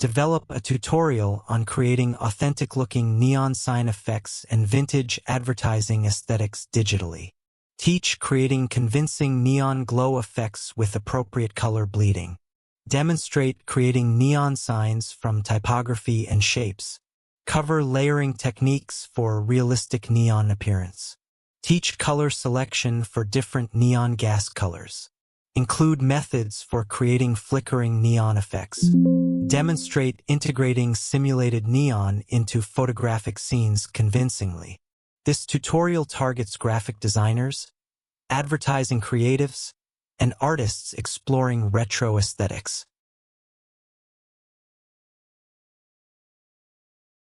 Develop a tutorial on creating authentic-looking neon sign effects and vintage advertising aesthetics digitally. Teach creating convincing neon glow effects with appropriate color bleeding. Demonstrate creating neon signs from typography and shapes. Cover layering techniques for realistic neon appearance. Teach color selection for different neon gas colors. Include methods for creating flickering neon effects. Demonstrate integrating simulated neon into photographic scenes convincingly. This tutorial targets graphic designers, advertising creatives, and artists exploring retro aesthetics.